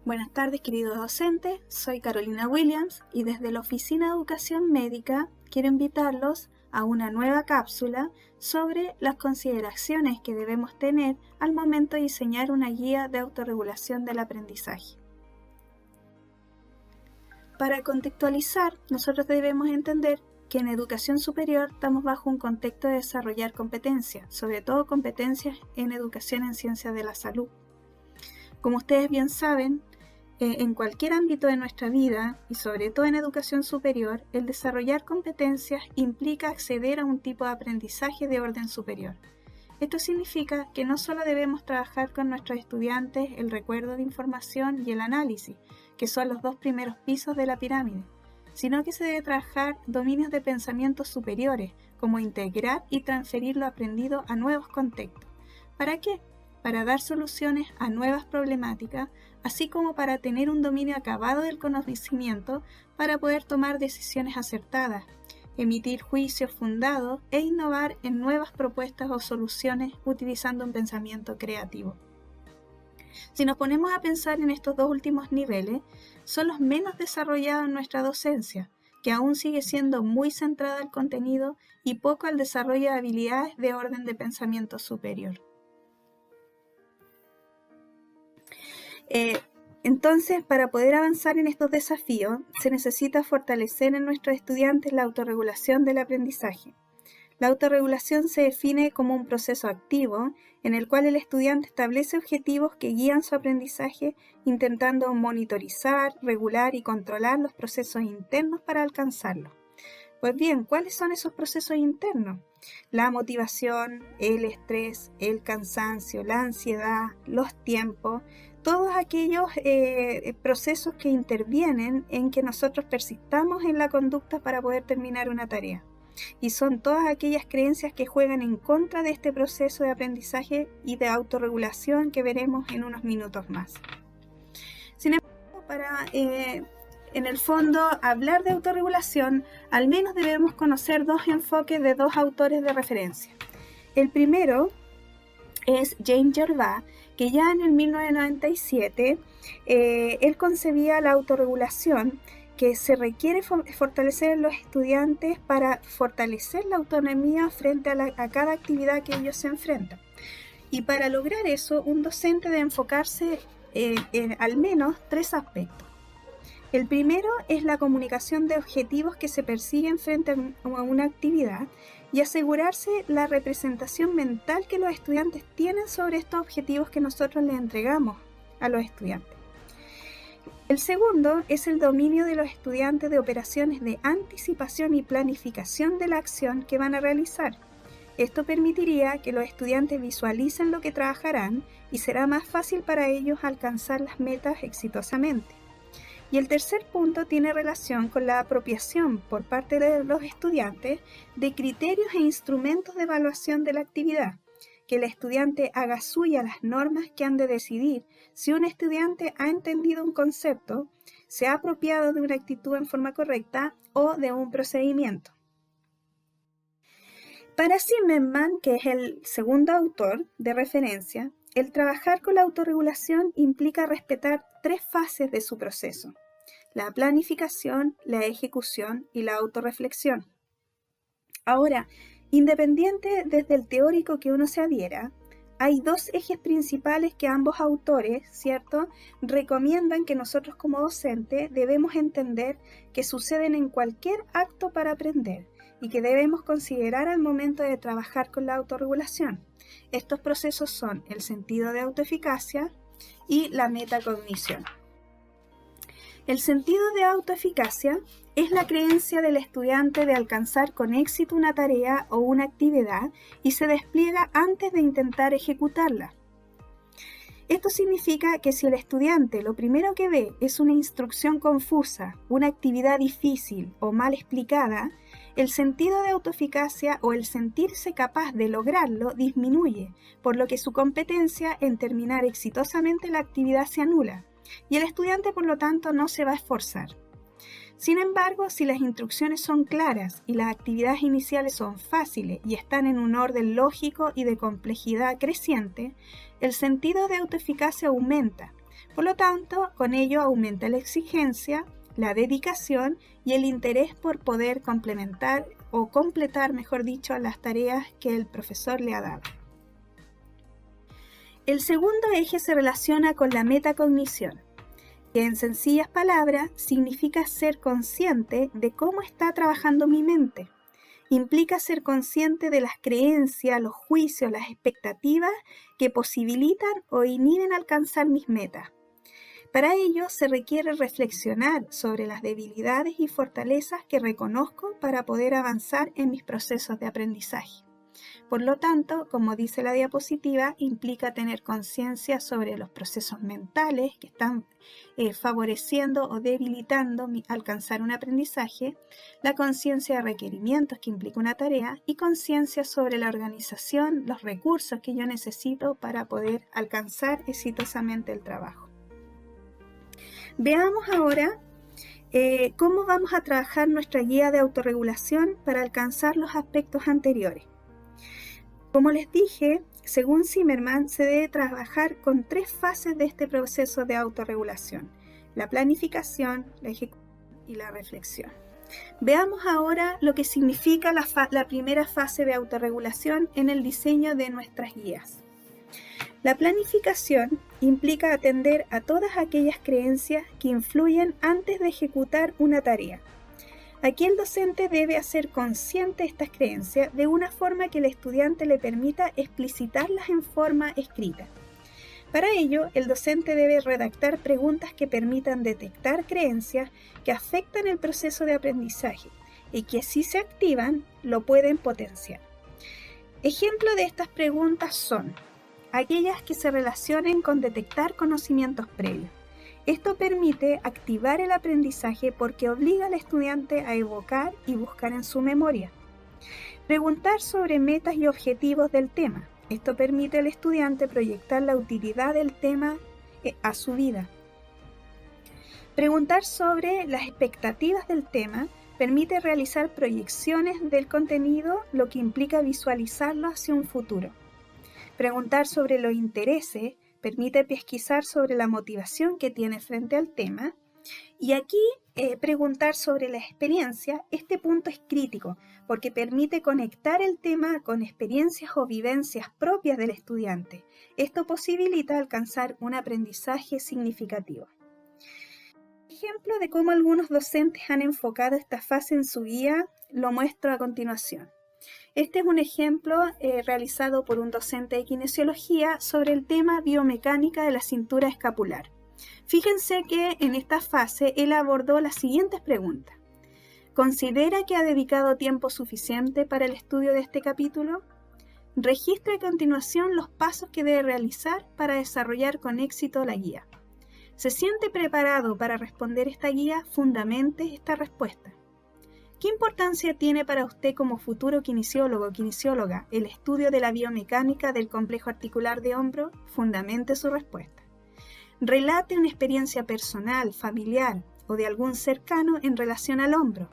Buenas tardes, queridos docentes. Soy Carolina Williams y desde la Oficina de Educación Médica quiero invitarlos a una nueva cápsula sobre las consideraciones que debemos tener al momento de diseñar una guía de autorregulación del aprendizaje. Para contextualizar, nosotros debemos entender que en educación superior estamos bajo un contexto de desarrollar competencias, sobre todo competencias en educación en ciencias de la salud. Como ustedes bien saben, en cualquier ámbito de nuestra vida, y sobre todo en educación superior, el desarrollar competencias implica acceder a un tipo de aprendizaje de orden superior. Esto significa que no solo debemos trabajar con nuestros estudiantes el recuerdo de información y el análisis, que son los dos primeros pisos de la pirámide, sino que se debe trabajar dominios de pensamiento superiores, como integrar y transferir lo aprendido a nuevos contextos. ¿Para qué? Para dar soluciones a nuevas problemáticas, así como para tener un dominio acabado del conocimiento para poder tomar decisiones acertadas, emitir juicios fundados e innovar en nuevas propuestas o soluciones utilizando un pensamiento creativo. Si nos ponemos a pensar en estos dos últimos niveles, son los menos desarrollados en nuestra docencia, que aún sigue siendo muy centrada al contenido y poco al desarrollo de habilidades de orden de pensamiento superior. Entonces, para poder avanzar en estos desafíos, se necesita fortalecer en nuestros estudiantes la autorregulación del aprendizaje. La autorregulación se define como un proceso activo en el cual el estudiante establece objetivos que guían su aprendizaje, intentando monitorizar, regular y controlar los procesos internos para alcanzarlo. Pues bien, ¿cuáles son esos procesos internos? La motivación, el estrés, el cansancio, la ansiedad, los tiempos, todos aquellos procesos que intervienen en que nosotros persistamos en la conducta para poder terminar una tarea. Y son todas aquellas creencias que juegan en contra de este proceso de aprendizaje y de autorregulación que veremos en unos minutos más. Sin embargo, para en el fondo hablar de autorregulación, al menos debemos conocer dos enfoques de dos autores de referencia. El primero es James Gervais, que ya en el 1997 él concebía la autorregulación que se requiere fortalecer en los estudiantes para fortalecer la autonomía frente a cada actividad que ellos se enfrentan. Y para lograr eso, un docente debe enfocarse en al menos tres aspectos. El primero es la comunicación de objetivos que se persiguen frente a una actividad y asegurarse la representación mental que los estudiantes tienen sobre estos objetivos que nosotros les entregamos a los estudiantes. El segundo es el dominio de los estudiantes de operaciones de anticipación y planificación de la acción que van a realizar. Esto permitiría que los estudiantes visualicen lo que trabajarán y será más fácil para ellos alcanzar las metas exitosamente. Y el tercer punto tiene relación con la apropiación por parte de los estudiantes de criterios e instrumentos de evaluación de la actividad, que el estudiante haga suya las normas que han de decidir si un estudiante ha entendido un concepto, se ha apropiado de una actitud en forma correcta o de un procedimiento. Para Zimmerman, que es el segundo autor de referencia, el trabajar con la autorregulación implica respetar tres fases de su proceso: la planificación, la ejecución y la autorreflexión. Ahora, independiente desde el teórico que uno se adhiera, hay dos ejes principales que ambos autores, ¿cierto?, recomiendan que nosotros como docentes debemos entender que suceden en cualquier acto para aprender y que debemos considerar al momento de trabajar con la autorregulación. Estos procesos son el sentido de autoeficacia y la metacognición. El sentido de autoeficacia es la creencia del estudiante de alcanzar con éxito una tarea o una actividad y se despliega antes de intentar ejecutarla. Esto significa que si el estudiante lo primero que ve es una instrucción confusa, una actividad difícil o mal explicada, el sentido de autoeficacia o el sentirse capaz de lograrlo disminuye, por lo que su competencia en terminar exitosamente la actividad se anula, y el estudiante por lo tanto no se va a esforzar. Sin embargo, si las instrucciones son claras y las actividades iniciales son fáciles y están en un orden lógico y de complejidad creciente, el sentido de autoeficacia aumenta, Por lo tanto, con ello aumenta la exigencia, la dedicación y el interés por poder complementar o completar, mejor dicho, las tareas que el profesor le ha dado. El segundo eje se relaciona con la metacognición, que en sencillas palabras significa ser consciente de cómo está trabajando mi mente. Implica ser consciente de las creencias, los juicios, las expectativas que posibilitan o inhiben alcanzar mis metas. Para ello se requiere reflexionar sobre las debilidades y fortalezas que reconozco para poder avanzar en mis procesos de aprendizaje. Por lo tanto, como dice la diapositiva, implica tener conciencia sobre los procesos mentales que están favoreciendo o debilitando alcanzar un aprendizaje, la conciencia de requerimientos que implica una tarea y conciencia sobre la organización, los recursos que yo necesito para poder alcanzar exitosamente el trabajo. Veamos ahora cómo vamos a trabajar nuestra guía de autorregulación para alcanzar los aspectos anteriores. Como les dije, según Zimmerman, se debe trabajar con 3 fases de este proceso de autorregulación: la planificación, la ejecución y la reflexión. Veamos ahora lo que significa la primera fase de autorregulación en el diseño de nuestras guías. La planificación implica atender a todas aquellas creencias que influyen antes de ejecutar una tarea. Aquí el docente debe hacer consciente estas creencias de una forma que el estudiante le permita explicitarlas en forma escrita. Para ello, el docente debe redactar preguntas que permitan detectar creencias que afectan el proceso de aprendizaje y que, si se activan, lo pueden potenciar. Ejemplos de estas preguntas son aquellas que se relacionen con detectar conocimientos previos. Esto permite activar el aprendizaje porque obliga al estudiante a evocar y buscar en su memoria. Preguntar sobre metas y objetivos del tema. Esto permite al estudiante proyectar la utilidad del tema a su vida. Preguntar sobre las expectativas del tema permite realizar proyecciones del contenido, lo que implica visualizarlo hacia un futuro. Preguntar sobre los intereses permite pesquisar sobre la motivación que tiene frente al tema. Y aquí preguntar sobre la experiencia, este punto es crítico porque permite conectar el tema con experiencias o vivencias propias del estudiante. Esto posibilita alcanzar un aprendizaje significativo. Ejemplo de cómo algunos docentes han enfocado esta fase en su guía lo muestro a continuación. Este es un ejemplo realizado por un docente de kinesiología sobre el tema biomecánica de la cintura escapular. Fíjense que en esta fase él abordó las siguientes preguntas. ¿Considera que ha dedicado tiempo suficiente para el estudio de este capítulo? Registre a continuación los pasos que debe realizar para desarrollar con éxito la guía. ¿Se siente preparado para responder esta guía? Fundamente esta respuesta. ¿Qué importancia tiene para usted como futuro kinesiólogo o kinesióloga el estudio de la biomecánica del complejo articular de hombro? Fundamente su respuesta. Relate una experiencia personal, familiar o de algún cercano en relación al hombro,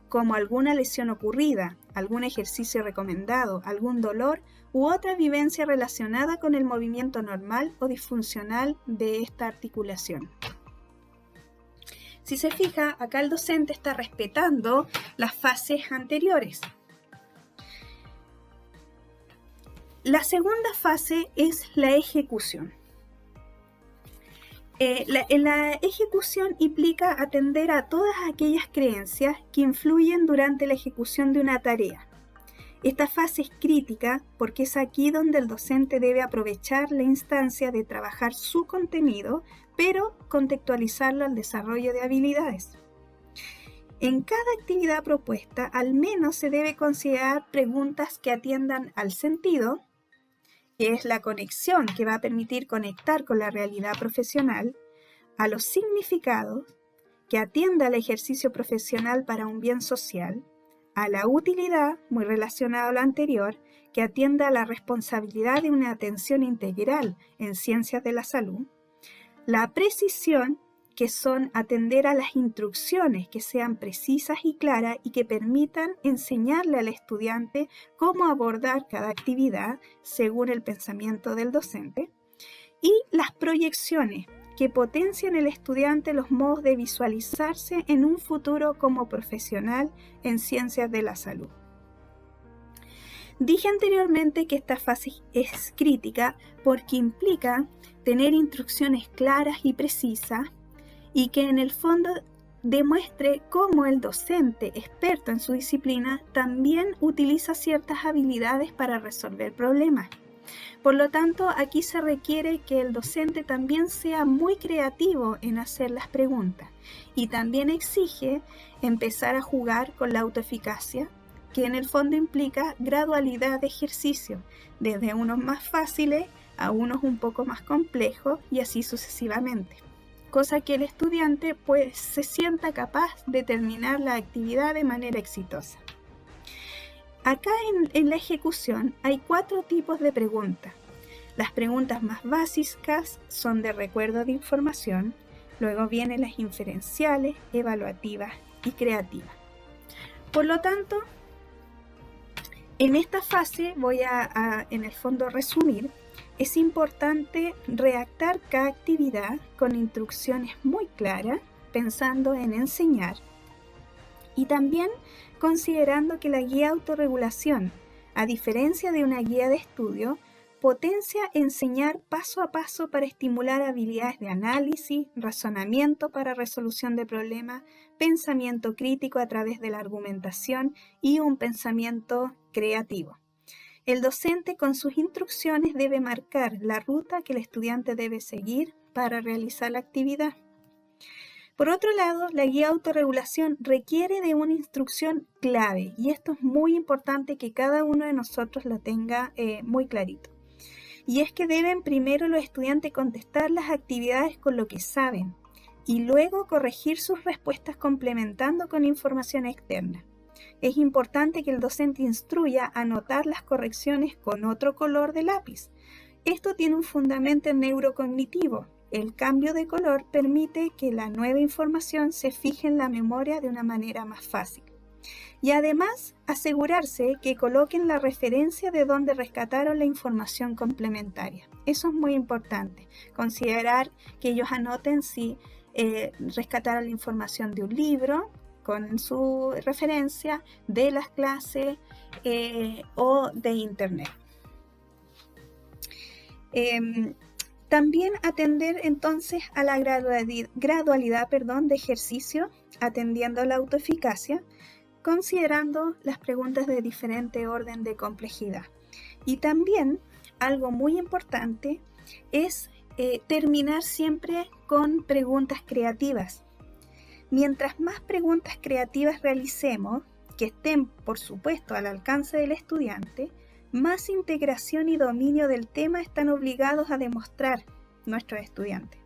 como alguna lesión ocurrida, algún ejercicio recomendado, algún dolor u otra vivencia relacionada con el movimiento normal o disfuncional de esta articulación. Si se fija, acá el docente está respetando las fases anteriores. La segunda fase es la ejecución. La ejecución implica atender a todas aquellas creencias que influyen durante la ejecución de una tarea. Esta fase es crítica porque es aquí donde el docente debe aprovechar la instancia de trabajar su contenido, pero contextualizarlo al desarrollo de habilidades. En cada actividad propuesta, al menos se debe considerar preguntas que atiendan al sentido, que es la conexión que va a permitir conectar con la realidad profesional, a los significados, que atienda al ejercicio profesional para un bien social, a la utilidad, muy relacionado a lo anterior, que atienda a la responsabilidad de una atención integral en ciencias de la salud, la precisión, que son atender a las instrucciones que sean precisas y claras y que permitan enseñarle al estudiante cómo abordar cada actividad según el pensamiento del docente, y las proyecciones, que potencia en el estudiante los modos de visualizarse en un futuro como profesional en ciencias de la salud. Dije anteriormente que esta fase es crítica porque implica tener instrucciones claras y precisas y que en el fondo demuestre cómo el docente experto en su disciplina también utiliza ciertas habilidades para resolver problemas. Por lo tanto, aquí se requiere que el docente también sea muy creativo en hacer las preguntas y también exige empezar a jugar con la autoeficacia, que en el fondo implica gradualidad de ejercicio, desde unos más fáciles a unos un poco más complejos y así sucesivamente, cosa que el estudiante pues se sienta capaz de terminar la actividad de manera exitosa. Acá en la ejecución hay 4 tipos de preguntas. Las preguntas más básicas son de recuerdo de información, luego vienen las inferenciales, evaluativas y creativas. Por lo tanto, en esta fase voy a en el fondo resumir. Es importante redactar cada actividad con instrucciones muy claras, pensando en enseñar y también considerando que la guía autorregulación, a diferencia de una guía de estudio, potencia enseñar paso a paso para estimular habilidades de análisis, razonamiento para resolución de problemas, pensamiento crítico a través de la argumentación y un pensamiento creativo. El docente con sus instrucciones debe marcar la ruta que el estudiante debe seguir para realizar la actividad. Por otro lado, la guía autorregulación requiere de una instrucción clave y esto es muy importante que cada uno de nosotros lo tenga muy clarito. Y es que deben primero los estudiantes contestar las actividades con lo que saben y luego corregir sus respuestas complementando con información externa. Es importante que el docente instruya a anotar las correcciones con otro color de lápiz. Esto tiene un fundamento neurocognitivo. El cambio de color permite que la nueva información se fije en la memoria de una manera más fácil. Y además, asegurarse que coloquen la referencia de donde rescataron la información complementaria. Eso es muy importante. Considerar que ellos anoten si rescataron la información de un libro, con su referencia de las clases o de internet. También atender entonces a la gradualidad de ejercicio, atendiendo a la autoeficacia, considerando las preguntas de diferente orden de complejidad. Y también algo muy importante es terminar siempre con preguntas creativas. Mientras más preguntas creativas realicemos, que estén, por supuesto, al alcance del estudiante, más integración y dominio del tema están obligados a demostrar nuestros estudiantes.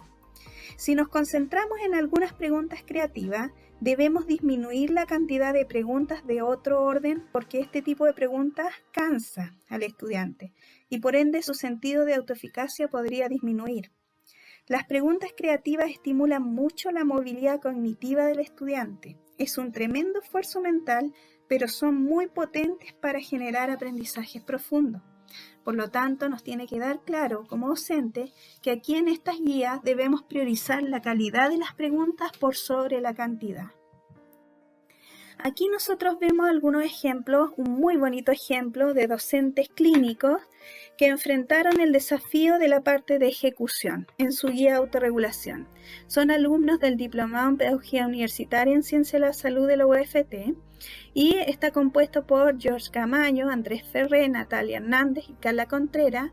Si nos concentramos en algunas preguntas creativas, debemos disminuir la cantidad de preguntas de otro orden porque este tipo de preguntas cansa al estudiante y por ende su sentido de autoeficacia podría disminuir. Las preguntas creativas estimulan mucho la movilidad cognitiva del estudiante. Es un tremendo esfuerzo mental, pero son muy potentes para generar aprendizajes profundos. Por lo tanto, nos tiene que dar claro como docente que aquí en estas guías debemos priorizar la calidad de las preguntas por sobre la cantidad. Aquí nosotros vemos algunos ejemplos, un muy bonito ejemplo de docentes clínicos que enfrentaron el desafío de la parte de ejecución en su guía de autorregulación. Son alumnos del Diplomado en Pedagogía Universitaria en Ciencia de la Salud de la UFT y está compuesto por George Camaño, Andrés Ferré, Natalia Hernández y Carla Contreras,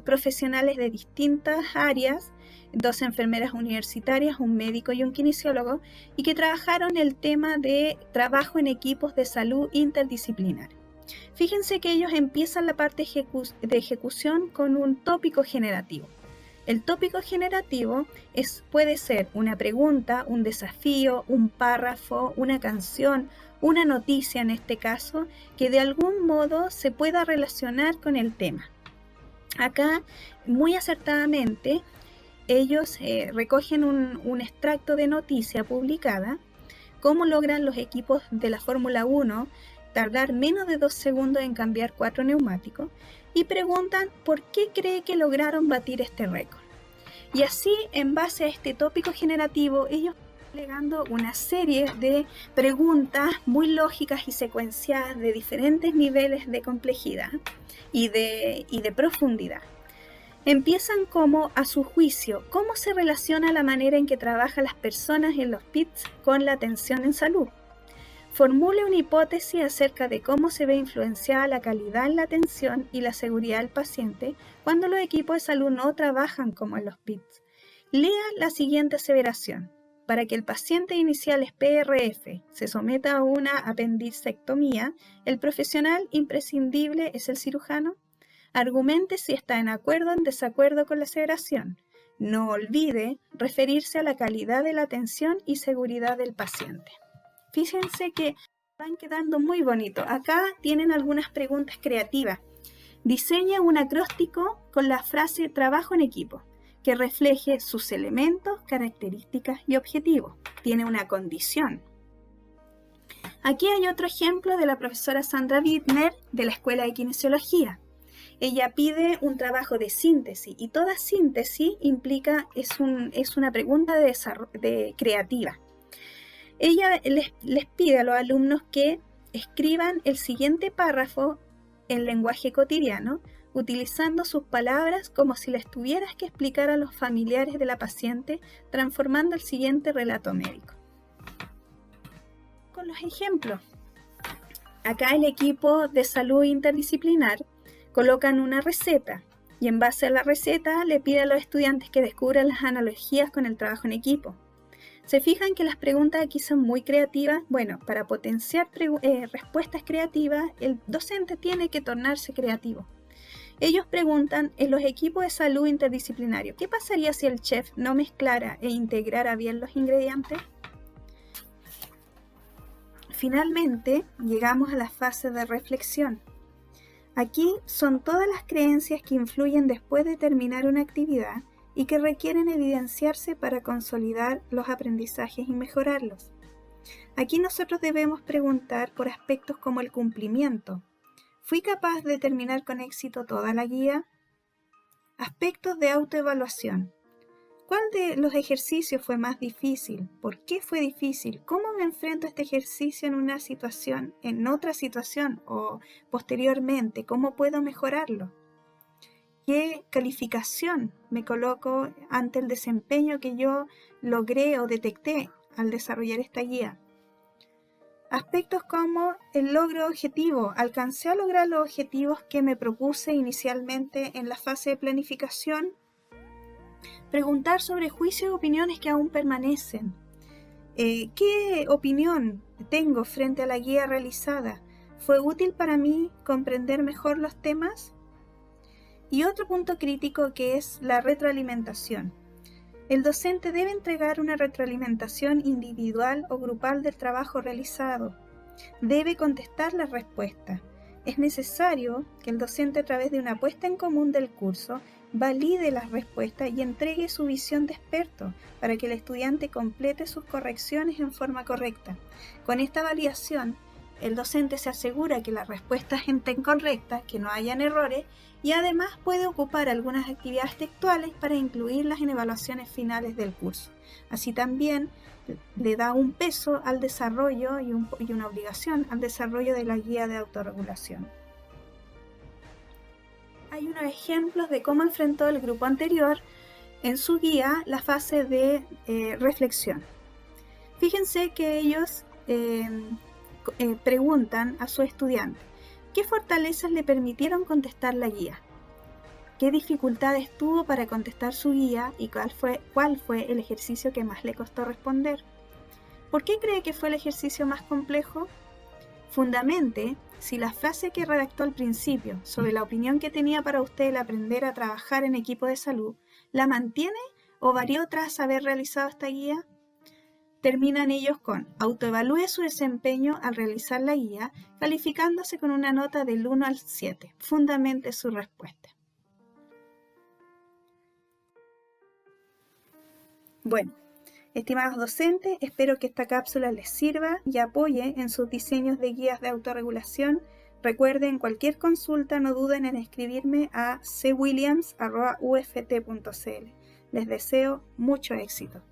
profesionales de distintas áreas, 2 enfermeras universitarias, un médico y un kinesiólogo, y que trabajaron el tema de trabajo en equipos de salud interdisciplinar. Fíjense que ellos empiezan la parte de ejecución con un tópico generativo. El tópico generativo puede ser una pregunta, un desafío, un párrafo, una canción, una noticia en este caso, que de algún modo se pueda relacionar con el tema. Acá, muy acertadamente, ellos recogen un extracto de noticia publicada, cómo logran los equipos de la Fórmula 1 tardar menos de 2 segundos en cambiar 4 neumáticos y preguntan por qué cree que lograron batir este récord. Y así, en base a este tópico generativo, ellos agregando una serie de preguntas muy lógicas y secuenciadas de diferentes niveles de complejidad y de profundidad. Empiezan como, a su juicio, cómo se relaciona la manera en que trabajan las personas en los PITS con la atención en salud. Formule una hipótesis acerca de cómo se ve influenciada la calidad en la atención y la seguridad del paciente cuando los equipos de salud no trabajan como en los PITS. Lea la siguiente aseveración. Para que el paciente inicial PRF se someta a una apendicectomía, ¿el profesional imprescindible es el cirujano? Argumente si está en acuerdo o en desacuerdo con la aseveración. No olvide referirse a la calidad de la atención y seguridad del paciente. Fíjense que van quedando muy bonitos. Acá tienen algunas preguntas creativas. Diseña un acróstico con la frase trabajo en equipo, que refleje sus elementos, características y objetivos. Tiene una condición. Aquí hay otro ejemplo de la profesora Sandra Wittner de la Escuela de Kinesiología. Ella pide un trabajo de síntesis y toda síntesis implica, es una pregunta creativa. Ella les pide a los alumnos que escriban el siguiente párrafo en lenguaje cotidiano, utilizando sus palabras como si les tuvieras que explicar a los familiares de la paciente, transformando el siguiente relato médico. Con los ejemplos. Acá el equipo de salud interdisciplinar colocan una receta y en base a la receta le pide a los estudiantes que descubran las analogías con el trabajo en equipo. ¿Se fijan que las preguntas aquí son muy creativas? Bueno, para potenciar respuestas creativas, el docente tiene que tornarse creativo. Ellos preguntan, en los equipos de salud interdisciplinario, ¿qué pasaría si el chef no mezclara e integrara bien los ingredientes? Finalmente, llegamos a la fase de reflexión. Aquí son todas las creencias que influyen después de terminar una actividad y que requieren evidenciarse para consolidar los aprendizajes y mejorarlos. Aquí nosotros debemos preguntar por aspectos como el cumplimiento. ¿Fui capaz de terminar con éxito toda la guía? Aspectos de autoevaluación. ¿Cuál de los ejercicios fue más difícil? ¿Por qué fue difícil? ¿Cómo me enfrento a este ejercicio en una situación, en otra situación o posteriormente? ¿Cómo puedo mejorarlo? ¿Qué calificación me coloco ante el desempeño que yo logré o detecté al desarrollar esta guía? Aspectos como el logro objetivo. ¿Alcancé a lograr los objetivos que me propuse inicialmente en la fase de planificación? Preguntar sobre juicios y opiniones que aún permanecen. ¿Qué opinión tengo frente a la guía realizada? ¿Fue útil para mí comprender mejor los temas? Y otro punto crítico que es la retroalimentación. El docente debe entregar una retroalimentación individual o grupal del trabajo realizado. Debe contestar las respuestas. Es necesario que el docente, a través de una puesta en común del curso, valide las respuestas y entregue su visión de experto para que el estudiante complete sus correcciones en forma correcta. Con esta validación, el docente se asegura que las respuestas estén correctas, que no hayan errores y además puede ocupar algunas actividades textuales para incluirlas en evaluaciones finales del curso. Así también le da un peso al desarrollo y una obligación al desarrollo de la guía de autorregulación. Hay unos ejemplos de cómo enfrentó el grupo anterior en su guía la fase de reflexión. Fíjense que ellos preguntan a su estudiante, ¿qué fortalezas le permitieron contestar la guía? ¿Qué dificultades tuvo para contestar su guía y cuál fue el ejercicio que más le costó responder? ¿Por qué cree que fue el ejercicio más complejo? Fundamente si la frase que redactó al principio sobre la opinión que tenía para usted el aprender a trabajar en equipo de salud, ¿la mantiene o varió tras haber realizado esta guía? Terminan ellos con autoevalúe su desempeño al realizar la guía, calificándose con una nota del 1 al 7. Fundamente su respuesta. Bueno, estimados docentes, espero que esta cápsula les sirva y apoye en sus diseños de guías de autorregulación Recuerden, cualquier consulta no duden en escribirme a cwilliams@uft.cl. Les deseo mucho éxito.